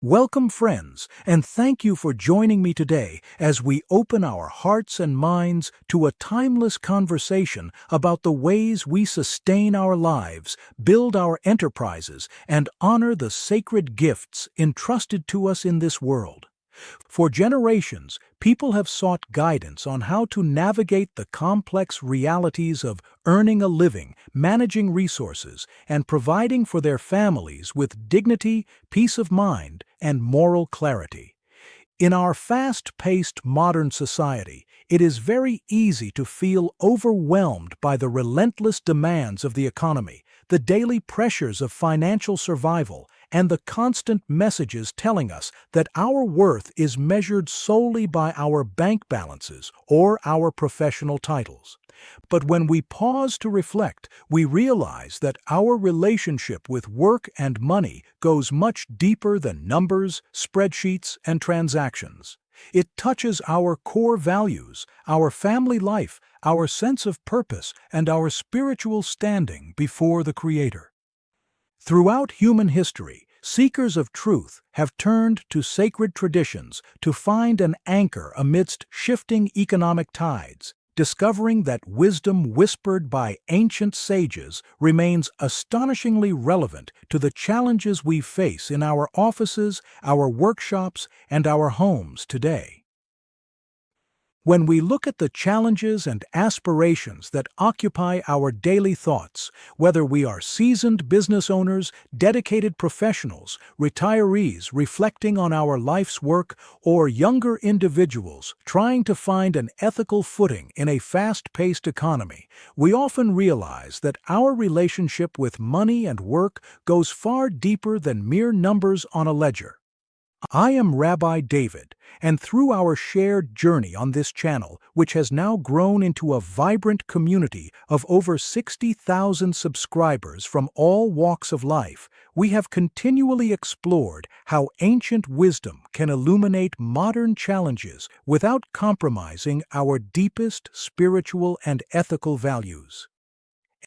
Welcome, friends, and thank you for joining me today as we open our hearts and minds to a timeless conversation about the ways we sustain our lives, build our enterprises, and honor the sacred gifts entrusted to us in this world. For generations, people have sought guidance on how to navigate the complex realities of earning a living, managing resources, and providing for their families with dignity, peace of mind, and moral clarity. In our fast-paced modern society, it is very easy to feel overwhelmed by the relentless demands of the economy, the daily pressures of financial survival, and the constant messages telling us that our worth is measured solely by our bank balances or our professional titles. But when we pause to reflect, we realize that our relationship with work and money goes much deeper than numbers, spreadsheets, and transactions. It touches our core values, our family life, our sense of purpose, and our spiritual standing before the Creator. Throughout human history, seekers of truth have turned to sacred traditions to find an anchor amidst shifting economic tides, discovering that wisdom whispered by ancient sages remains astonishingly relevant to the challenges we face in our offices, our workshops, and our homes today. When we look at the challenges and aspirations that occupy our daily thoughts, whether we are seasoned business owners, dedicated professionals, retirees reflecting on our life's work, or younger individuals trying to find an ethical footing in a fast-paced economy, we often realize that our relationship with money and work goes far deeper than mere numbers on a ledger. I am Rabbi David, and through our shared journey on this channel, which has now grown into a vibrant community of over 60,000 subscribers from all walks of life, we have continually explored how ancient wisdom can illuminate modern challenges without compromising our deepest spiritual and ethical values.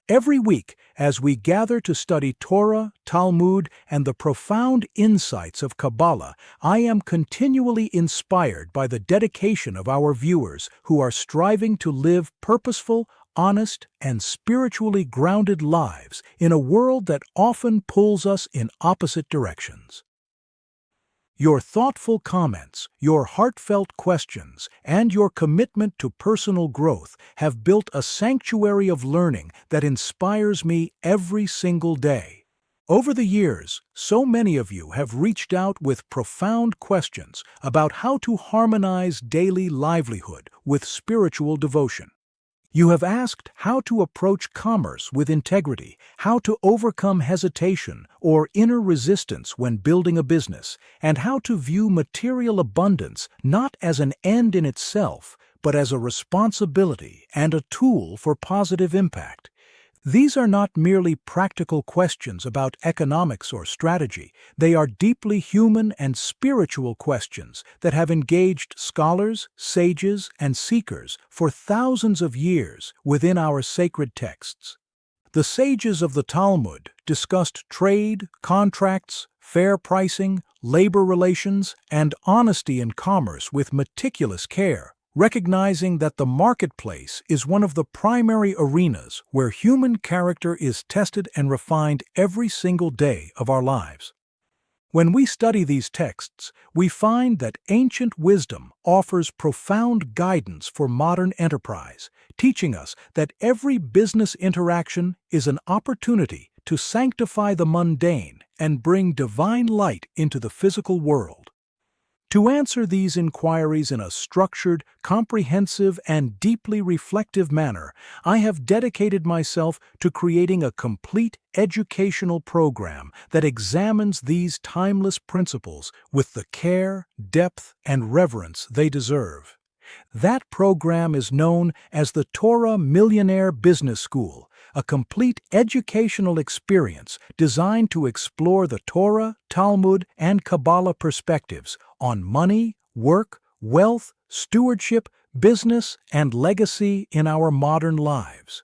Every week, as we gather to study Torah, Talmud, and the profound insights of Kabbalah, I am continually inspired by the dedication of our viewers who are striving to live purposeful, honest, and spiritually grounded lives in a world that often pulls us in opposite directions. Your thoughtful comments, your heartfelt questions, and your commitment to personal growth have built a sanctuary of learning that inspires me every single day. Over the years, so many of you have reached out with profound questions about how to harmonize daily livelihood with spiritual devotion. You have asked how to approach commerce with integrity, how to overcome hesitation or inner resistance when building a business, and how to view material abundance not as an end in itself, but as a responsibility and a tool for positive impact. These are not merely practical questions about economics or strategy. They are deeply human and spiritual questions that have engaged scholars, sages, and seekers for thousands of years within our sacred texts. The sages of the Talmud discussed trade, contracts, fair pricing, labor relations, and honesty in commerce with meticulous care, recognizing that the marketplace is one of the primary arenas where human character is tested and refined every single day of our lives. When we study these texts, we find that ancient wisdom offers profound guidance for modern enterprise, teaching us that every business interaction is an opportunity to sanctify the mundane and bring divine light into the physical world. To answer these inquiries in a structured, comprehensive, and deeply reflective manner, I have dedicated myself to creating a complete educational program that examines these timeless principles with the care, depth, and reverence they deserve. That program is known as the Torah Millionaire Business School, a complete educational experience designed to explore the Torah, Talmud, and Kabbalah perspectives on money, work, wealth, stewardship, business, and legacy in our modern lives.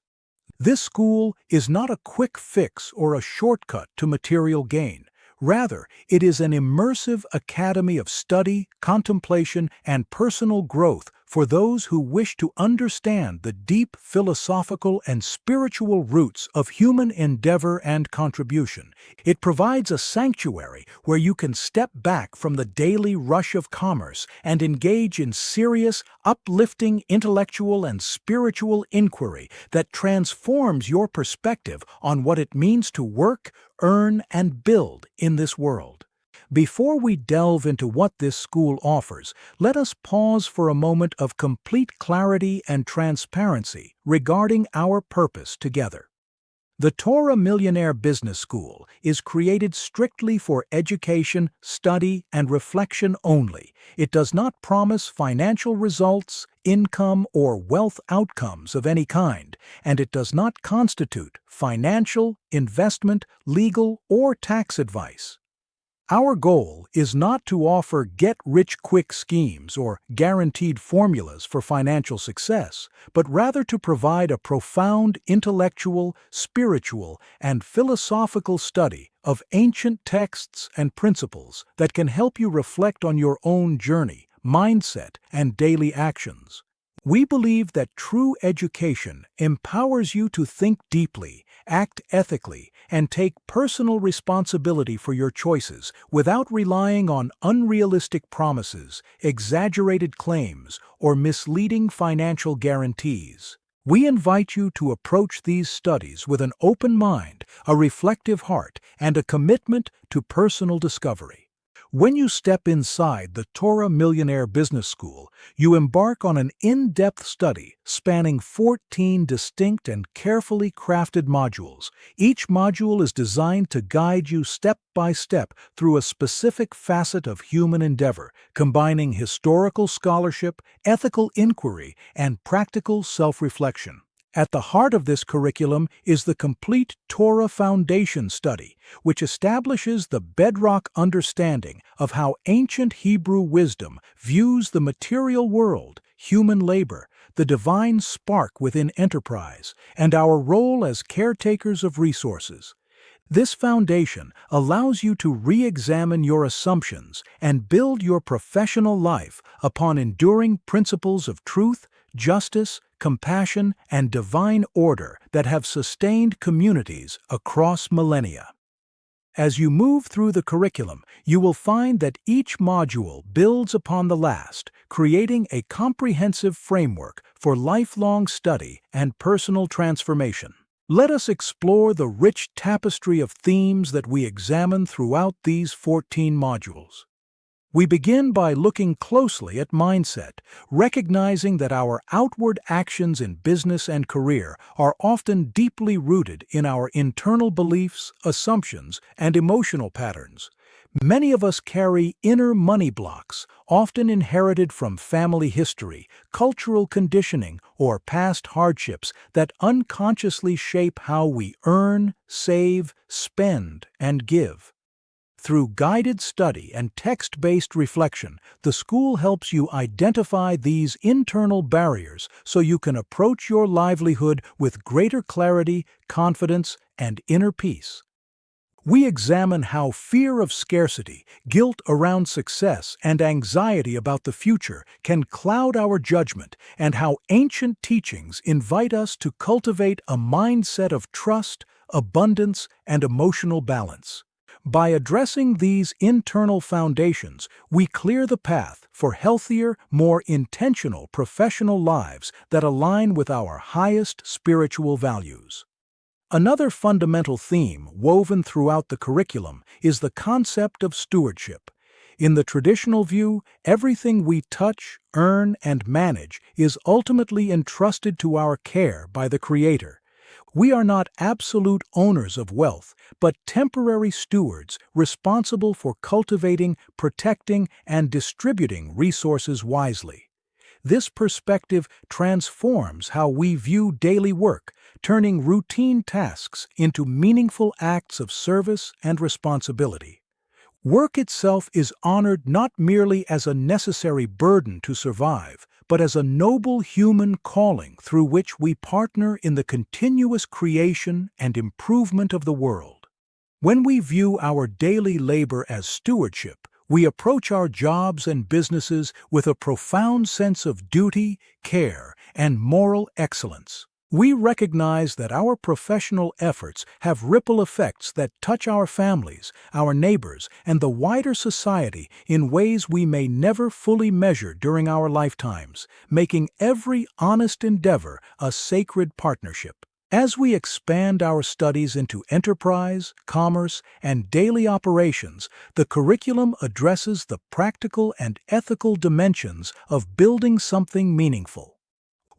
This school is not a quick fix or a shortcut to material gain. Rather, it is an immersive academy of study, contemplation, and personal growth for those who wish to understand the deep philosophical and spiritual roots of human endeavor and contribution. It provides a sanctuary where you can step back from the daily rush of commerce and engage in serious, uplifting intellectual and spiritual inquiry that transforms your perspective on what it means to work, earn, and build in this world. Before we delve into what this school offers, let us pause for a moment of complete clarity and transparency regarding our purpose together. The Torah Millionaire Business School is created strictly for education, study, and reflection only. It does not promise financial results, income, or wealth outcomes of any kind, and it does not constitute financial, investment, legal, or tax advice. Our goal is not to offer get-rich-quick schemes or guaranteed formulas for financial success, but rather to provide a profound intellectual, spiritual, and philosophical study of ancient texts and principles that can help you reflect on your own journey, mindset, and daily actions. We believe that true education empowers you to think deeply, act ethically, and take personal responsibility for your choices without relying on unrealistic promises, exaggerated claims, or misleading financial guarantees. We invite you to approach these studies with an open mind, a reflective heart, and a commitment to personal discovery. When you step inside the Torah Millionaire Business School, you embark on an in-depth study spanning 14 distinct and carefully crafted modules. Each module is designed to guide you step by step through a specific facet of human endeavor, combining historical scholarship, ethical inquiry, and practical self-reflection. At the heart of this curriculum is the complete Torah Foundation study, which establishes the bedrock understanding of how ancient Hebrew wisdom views the material world, human labor, the divine spark within enterprise, and our role as caretakers of resources. This foundation allows you to re-examine your assumptions and build your professional life upon enduring principles of truth, justice, compassion, and divine order that have sustained communities across millennia. As you move through the curriculum, you will find that each module builds upon the last, creating a comprehensive framework for lifelong study and personal transformation. Let us explore the rich tapestry of themes that we examine throughout these 14 modules. We begin by looking closely at mindset, recognizing that our outward actions in business and career are often deeply rooted in our internal beliefs, assumptions, and emotional patterns. Many of us carry inner money blocks, often inherited from family history, cultural conditioning, or past hardships that unconsciously shape how we earn, save, spend, and give. Through guided study and text-based reflection, the school helps you identify these internal barriers so you can approach your livelihood with greater clarity, confidence, and inner peace. We examine how fear of scarcity, guilt around success, and anxiety about the future can cloud our judgment, and how ancient teachings invite us to cultivate a mindset of trust, abundance, and emotional balance. By addressing these internal foundations, we clear the path for healthier, more intentional professional lives that align with our highest spiritual values. Another fundamental theme woven throughout the curriculum is the concept of stewardship. In the traditional view, everything we touch, earn, and manage is ultimately entrusted to our care by the Creator. We are not absolute owners of wealth, but temporary stewards responsible for cultivating, protecting, and distributing resources wisely. This perspective transforms how we view daily work, turning routine tasks into meaningful acts of service and responsibility. Work itself is honored not merely as a necessary burden to survive, but as a noble human calling through which we partner in the continuous creation and improvement of the world. When we view our daily labor as stewardship, we approach our jobs and businesses with a profound sense of duty, care, and moral excellence. We recognize that our professional efforts have ripple effects that touch our families, our neighbors, and the wider society in ways we may never fully measure during our lifetimes, making every honest endeavor a sacred partnership. As we expand our studies into enterprise, commerce, and daily operations, the curriculum addresses the practical and ethical dimensions of building something meaningful.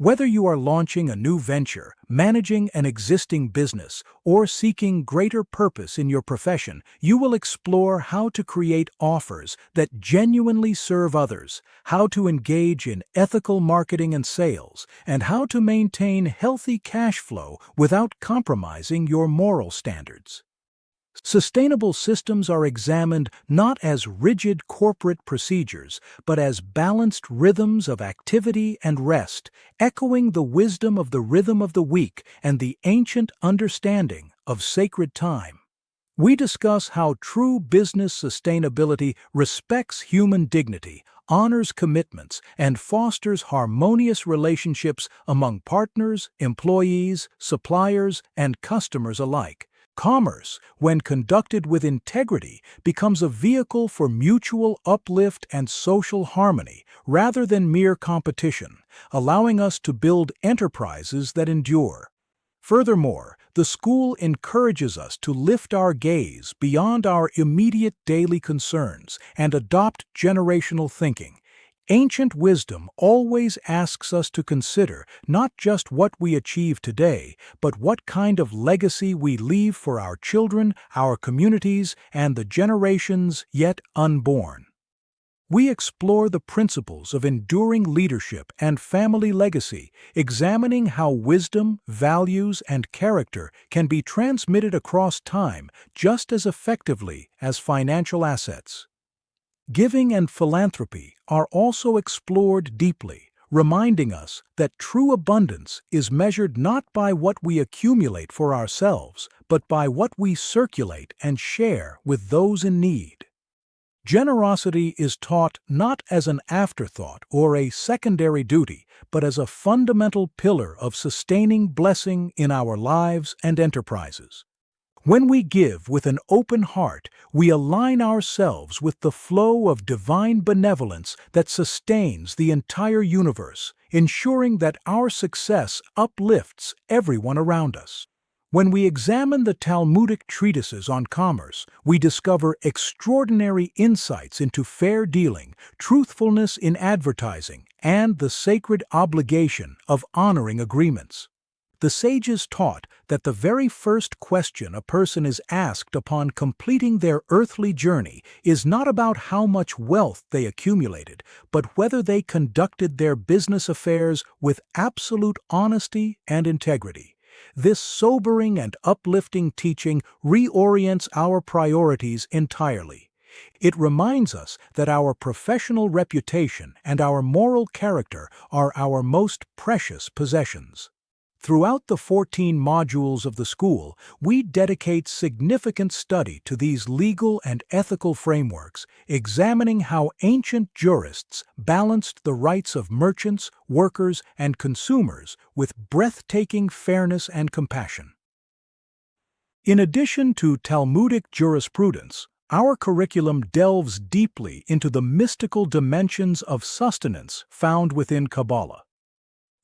Whether you are launching a new venture, managing an existing business, or seeking greater purpose in your profession, you will explore how to create offers that genuinely serve others, how to engage in ethical marketing and sales, and how to maintain healthy cash flow without compromising your moral standards. Sustainable systems are examined not as rigid corporate procedures, but as balanced rhythms of activity and rest, echoing the wisdom of the rhythm of the week and the ancient understanding of sacred time. We discuss how true business sustainability respects human dignity, honors commitments, and fosters harmonious relationships among partners, employees, suppliers, and customers alike. Commerce, when conducted with integrity, becomes a vehicle for mutual uplift and social harmony rather than mere competition, allowing us to build enterprises that endure. Furthermore, the school encourages us to lift our gaze beyond our immediate daily concerns and adopt generational thinking. Ancient wisdom always asks us to consider not just what we achieve today, but what kind of legacy we leave for our children, our communities, and the generations yet unborn. We explore the principles of enduring leadership and family legacy, examining how wisdom, values, and character can be transmitted across time just as effectively as financial assets. Giving and philanthropy are also explored deeply, reminding us that true abundance is measured not by what we accumulate for ourselves, but by what we circulate and share with those in need. Generosity is taught not as an afterthought or a secondary duty, but as a fundamental pillar of sustaining blessing in our lives and enterprises. When we give with an open heart, we align ourselves with the flow of divine benevolence that sustains the entire universe, ensuring that our success uplifts everyone around us. When we examine the Talmudic treatises on commerce, we discover extraordinary insights into fair dealing, truthfulness in advertising, and the sacred obligation of honoring agreements. The sages taught that the very first question a person is asked upon completing their earthly journey is not about how much wealth they accumulated, but whether they conducted their business affairs with absolute honesty and integrity. This sobering and uplifting teaching reorients our priorities entirely. It reminds us that our professional reputation and our moral character are our most precious possessions. Throughout the 14 modules of the school, we dedicate significant study to these legal and ethical frameworks, examining how ancient jurists balanced the rights of merchants, workers, and consumers with breathtaking fairness and compassion. In addition to Talmudic jurisprudence, our curriculum delves deeply into the mystical dimensions of sustenance found within Kabbalah.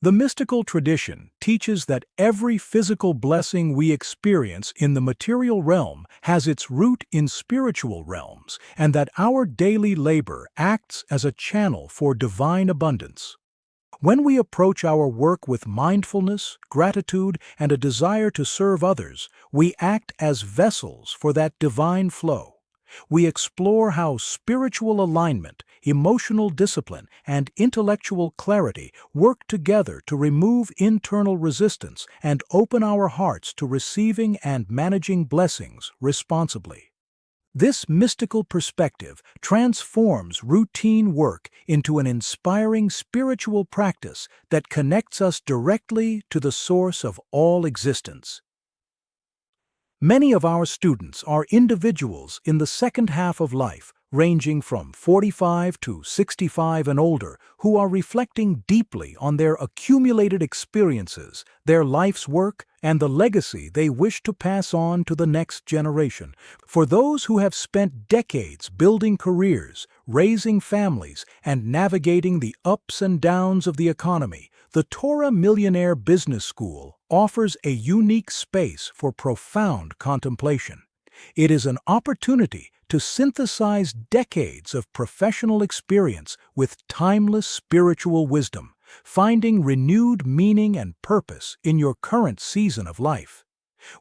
The mystical tradition teaches that every physical blessing we experience in the material realm has its root in spiritual realms, and that our daily labor acts as a channel for divine abundance. When we approach our work with mindfulness, gratitude, and a desire to serve others, we act as vessels for that divine flow. We explore how spiritual alignment, emotional discipline, and intellectual clarity work together to remove internal resistance and open our hearts to receiving and managing blessings responsibly. This mystical perspective transforms routine work into an inspiring spiritual practice that connects us directly to the source of all existence. Many of our students are individuals in the second half of life, ranging from 45 to 65 and older, who are reflecting deeply on their accumulated experiences, their life's work, and the legacy they wish to pass on to the next generation. For those who have spent decades building careers, raising families, and navigating the ups and downs of the economy, the Torah Millionaire Business School offers a unique space for profound contemplation. It is an opportunity to synthesize decades of professional experience with timeless spiritual wisdom, finding renewed meaning and purpose in your current season of life.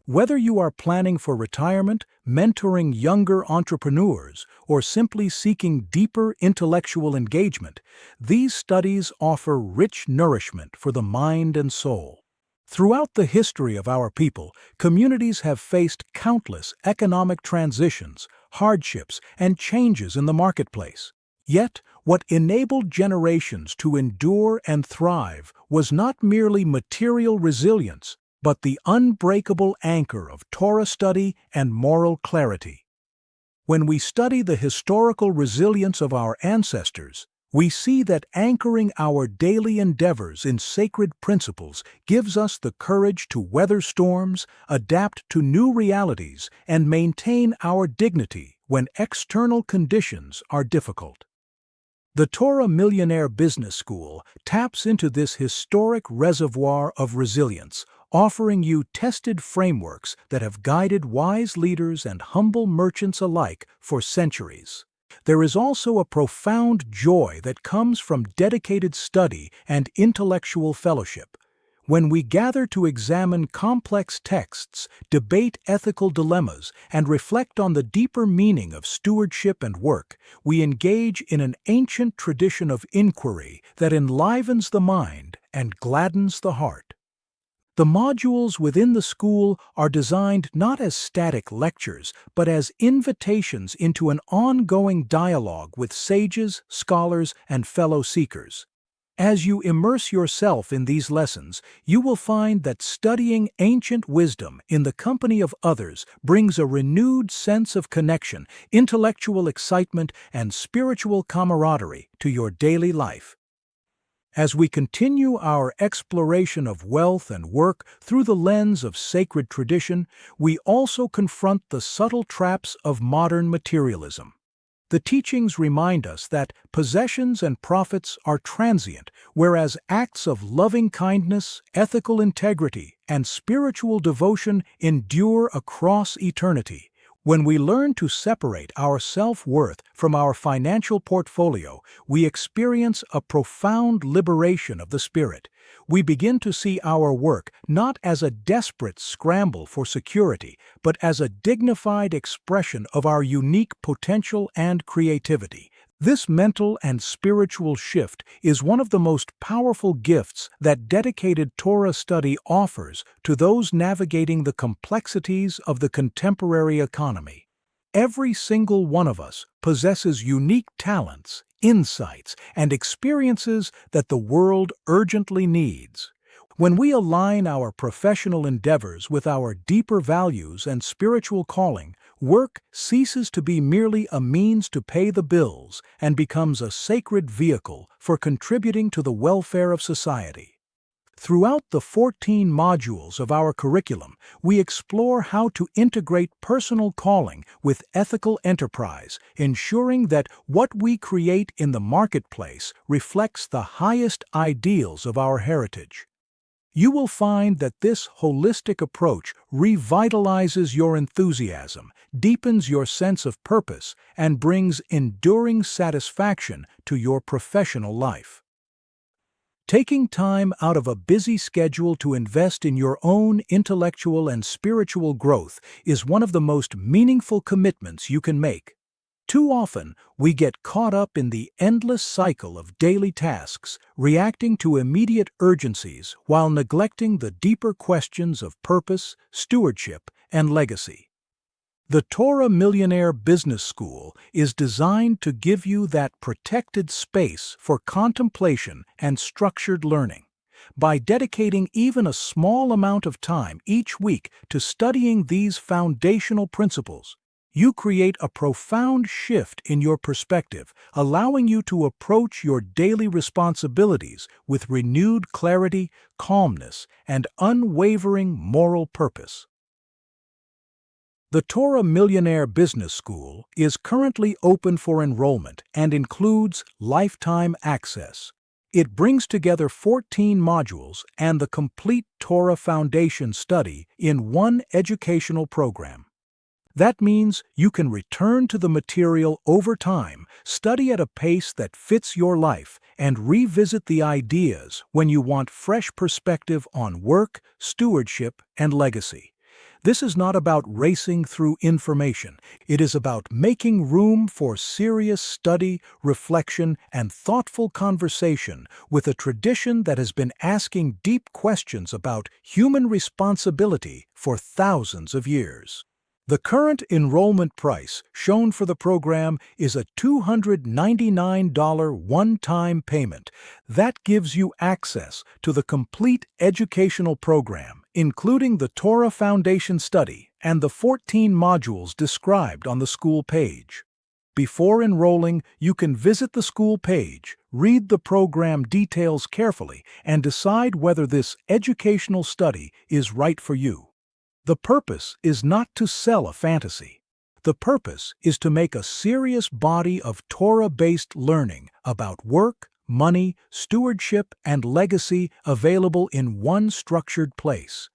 Whether you are planning for retirement, mentoring younger entrepreneurs, or simply seeking deeper intellectual engagement, these studies offer rich nourishment for the mind and soul. Throughout the history of our people, communities have faced countless economic transitions, hardships, and changes in the marketplace. Yet, what enabled generations to endure and thrive was not merely material resilience, but the unbreakable anchor of Torah study and moral clarity. When we study the historical resilience of our ancestors, we see that anchoring our daily endeavors in sacred principles gives us the courage to weather storms, adapt to new realities, and maintain our dignity when external conditions are difficult. The Torah Millionaire Business School taps into this historic reservoir of resilience, offering you tested frameworks that have guided wise leaders and humble merchants alike for centuries. There is also a profound joy that comes from dedicated study and intellectual fellowship. When we gather to examine complex texts, debate ethical dilemmas, and reflect on the deeper meaning of stewardship and work, we engage in an ancient tradition of inquiry that enlivens the mind and gladdens the heart. The modules within the school are designed not as static lectures, but as invitations into an ongoing dialogue with sages, scholars, and fellow seekers. As you immerse yourself in these lessons, you will find that studying ancient wisdom in the company of others brings a renewed sense of connection, intellectual excitement, and spiritual camaraderie to your daily life. As we continue our exploration of wealth and work through the lens of sacred tradition, we also confront the subtle traps of modern materialism. The teachings remind us that possessions and profits are transient, whereas acts of loving kindness, ethical integrity, and spiritual devotion endure across eternity. When we learn to separate our self-worth from our financial portfolio, we experience a profound liberation of the spirit. We begin to see our work not as a desperate scramble for security, but as a dignified expression of our unique potential and creativity. This mental and spiritual shift is one of the most powerful gifts that dedicated Torah study offers to those navigating the complexities of the contemporary economy. Every single one of us possesses unique talents, insights, and experiences that the world urgently needs. When we align our professional endeavors with our deeper values and spiritual calling, work ceases to be merely a means to pay the bills and becomes a sacred vehicle for contributing to the welfare of society. Throughout the 14 modules of our curriculum, we explore how to integrate personal calling with ethical enterprise, ensuring that what we create in the marketplace reflects the highest ideals of our heritage. You will find that this holistic approach revitalizes your enthusiasm, deepens your sense of purpose, and brings enduring satisfaction to your professional life. Taking time out of a busy schedule to invest in your own intellectual and spiritual growth is one of the most meaningful commitments you can make. Too often, we get caught up in the endless cycle of daily tasks, reacting to immediate urgencies while neglecting the deeper questions of purpose, stewardship, and legacy. The Torah Millionaire Business School is designed to give you that protected space for contemplation and structured learning. By dedicating even a small amount of time each week to studying these foundational principles, you create a profound shift in your perspective, allowing you to approach your daily responsibilities with renewed clarity, calmness, and unwavering moral purpose. The Torah Millionaire Business School is currently open for enrollment and includes lifetime access. It brings together 14 modules and the complete Torah Foundation study in one educational program. That means you can return to the material over time, study at a pace that fits your life, and revisit the ideas when you want fresh perspective on work, stewardship, and legacy. This is not about racing through information. It is about making room for serious study, reflection, and thoughtful conversation with a tradition that has been asking deep questions about human responsibility for thousands of years. The current enrollment price shown for the program is a $299 one-time payment. That gives you access to the complete educational program, including the Torah Foundation study and the 14 modules described on the school page. Before enrolling, you can visit the school page, read the program details carefully, and decide whether this educational study is right for you. The purpose is not to sell a fantasy. The purpose is to make a serious body of Torah-based learning about work, money, stewardship, and legacy available in one structured place.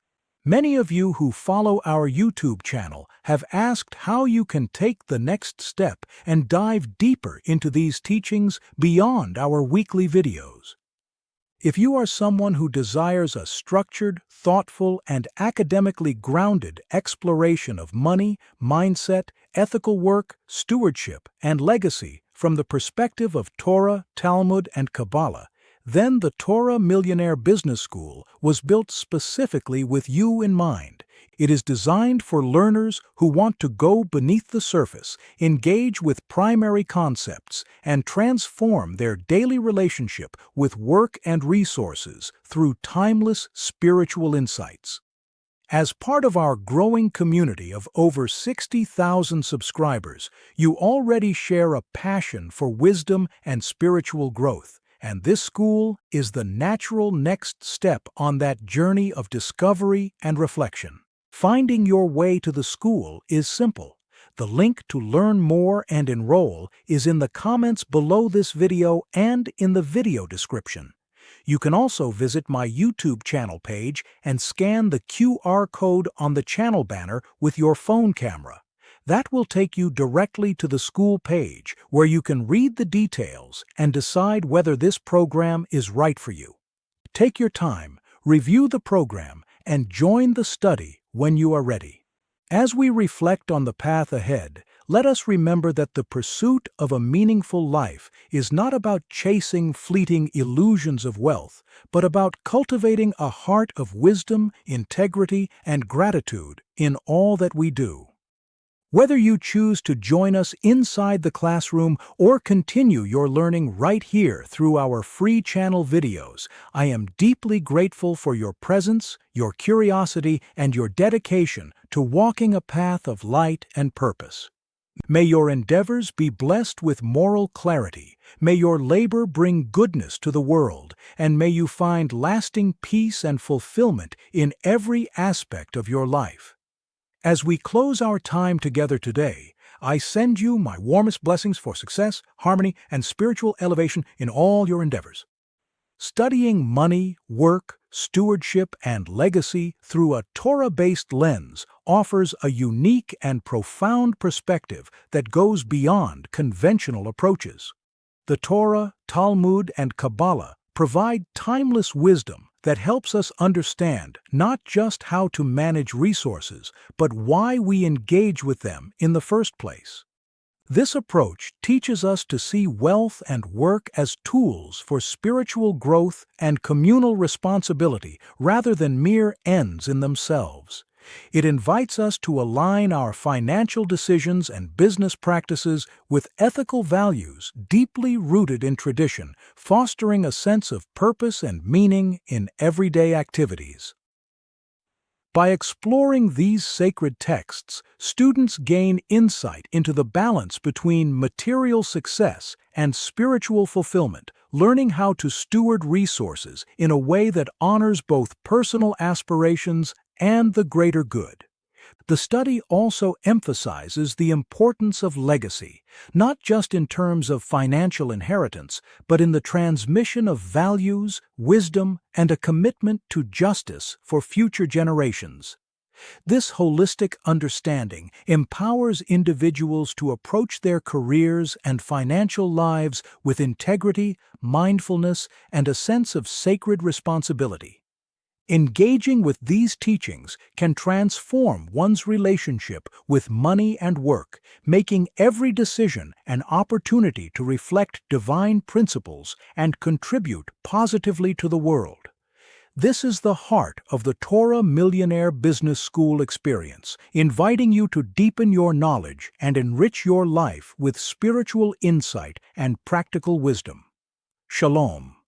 Many of you who follow our YouTube channel have asked how you can take the next step and dive deeper into these teachings beyond our weekly videos. If you are someone who desires a structured, thoughtful, and academically grounded exploration of money, mindset, ethical work, stewardship, and legacy from the perspective of Torah, Talmud, and Kabbalah, then the Torah Millionaire Business School was built specifically with you in mind. It is designed for learners who want to go beneath the surface, engage with primary concepts, and transform their daily relationship with work and resources through timeless spiritual insights. As part of our growing community of over 60,000 subscribers, you already share a passion for wisdom and spiritual growth, and this school is the natural next step on that journey of discovery and reflection. Finding your way to the school is simple. The link to learn more and enroll is in the comments below this video and in the video description. You can also visit my YouTube channel page and scan the QR code on the channel banner with your phone camera. That will take you directly to the school page where you can read the details and decide whether this program is right for you. Take your time, review the program, and join the study when you are ready. As we reflect on the path ahead, let us remember that the pursuit of a meaningful life is not about chasing fleeting illusions of wealth, but about cultivating a heart of wisdom, integrity, and gratitude in all that we do. Whether you choose to join us inside the classroom or continue your learning right here through our free channel videos, I am deeply grateful for your presence, your curiosity, and your dedication to walking a path of light and purpose. May your endeavors be blessed with moral clarity, may your labor bring goodness to the world, and may you find lasting peace and fulfillment in every aspect of your life. As we close our time together today, I send you my warmest blessings for success, harmony, and spiritual elevation in all your endeavors. Studying money, work, stewardship, and legacy through a Torah-based lens offers a unique and profound perspective that goes beyond conventional approaches. The Torah, Talmud, and Kabbalah provide timeless wisdom that helps us understand not just how to manage resources, but why we engage with them in the first place. This approach teaches us to see wealth and work as tools for spiritual growth and communal responsibility rather than mere ends in themselves. It invites us to align our financial decisions and business practices with ethical values deeply rooted in tradition, fostering a sense of purpose and meaning in everyday activities. By exploring these sacred texts, students gain insight into the balance between material success and spiritual fulfillment, learning how to steward resources in a way that honors both personal aspirations and the greater good. The study also emphasizes the importance of legacy, not just in terms of financial inheritance, but in the transmission of values, wisdom, and a commitment to justice for future generations. This holistic understanding empowers individuals to approach their careers and financial lives with integrity, mindfulness, and a sense of sacred responsibility. Engaging with these teachings can transform one's relationship with money and work, making every decision an opportunity to reflect divine principles and contribute positively to the world. This is the heart of the Torah Millionaire Business School experience, inviting you to deepen your knowledge and enrich your life with spiritual insight and practical wisdom. Shalom.